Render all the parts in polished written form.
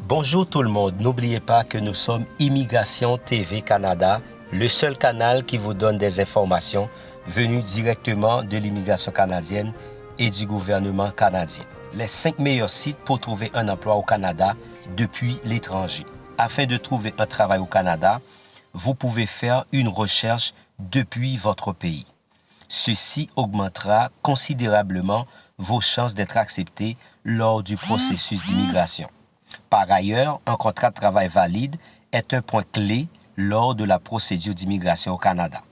Bonjour tout le monde, n'oubliez pas que nous sommes Immigration TV Canada, le seul canal qui vous donne des informations venues directement de l'immigration canadienne et du gouvernement canadien. Les 5 meilleurs sites pour trouver un emploi au Canada depuis l'étranger. Afin de trouver un travail au Canada, vous pouvez faire une recherche depuis votre pays. Ceci augmentera considérablement vos chances d'être accepté lors du processus d'immigration. Par ailleurs, un contrat de travail valide est un point clé lors de la procédure d'immigration au Canada.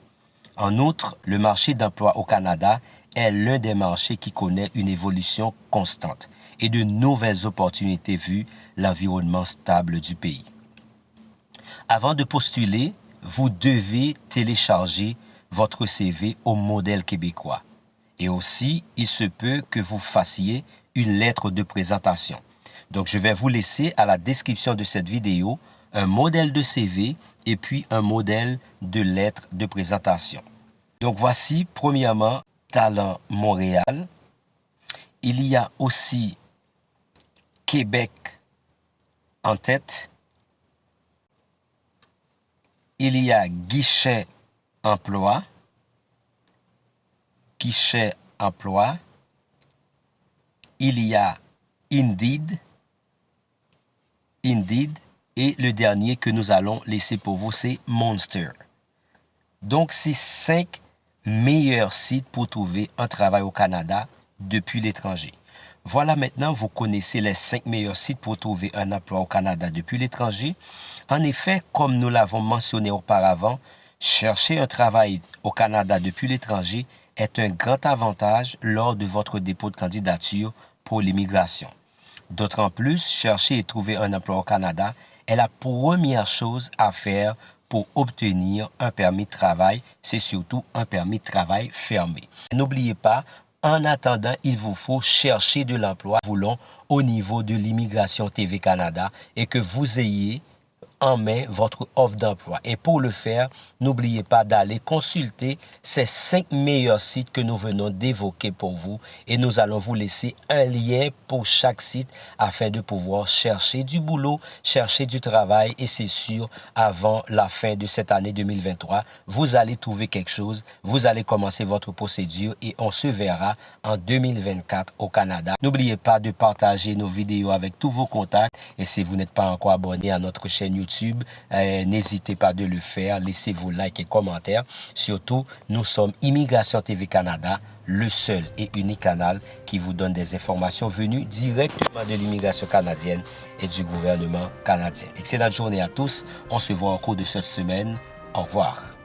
En outre, le marché d'emploi au Canada est l'un des marchés qui connaît une évolution constante et de nouvelles opportunités vu l'environnement stable du pays. Avant de postuler, vous devez télécharger votre CV au modèle québécois. Et aussi, il se peut que vous fassiez une lettre de présentation. Donc, je vais vous laisser à la description de cette vidéo un modèle de CV et puis un modèle de lettre de présentation. Donc, voici premièrement Talent Montréal. Il y a aussi Québec en tête. Il y a Guichet Emploi. Guichet Emploi. Il y a Indeed. Et le dernier que nous allons laisser pour vous, c'est Monster. Donc, c'est 5 meilleurs sites pour trouver un travail au Canada depuis l'étranger. Voilà, maintenant, vous connaissez les 5 meilleurs sites pour trouver un emploi au Canada depuis l'étranger. En effet, comme nous l'avons mentionné auparavant, chercher un travail au Canada depuis l'étranger est un grand avantage lors de votre dépôt de candidature pour l'immigration. D'autant plus, chercher et trouver un emploi au Canada est la première chose à faire pour obtenir un permis de travail. C'est surtout un permis de travail fermé. N'oubliez pas, en attendant, il vous faut chercher de l'emploi voulons au niveau de l'immigration TV Canada et que vous ayez en main votre offre d'emploi. Et pour le faire, n'oubliez pas d'aller consulter ces 5 meilleurs sites que nous venons d'évoquer pour vous et nous allons vous laisser un lien pour chaque site afin de pouvoir chercher du boulot, chercher du travail et c'est sûr, avant la fin de cette année 2023, vous allez trouver quelque chose, vous allez commencer votre procédure et on se verra en 2024 au Canada. N'oubliez pas de partager nos vidéos avec tous vos contacts et si vous n'êtes pas encore abonné à notre chaîne YouTube, n'hésitez pas de le faire, laissez vos likes et commentaires. Surtout, nous sommes Immigration TV Canada, le seul et unique canal qui vous donne des informations venues directement de l'immigration canadienne et du gouvernement canadien. Excellente journée à tous, on se voit au cours de cette semaine. Au revoir.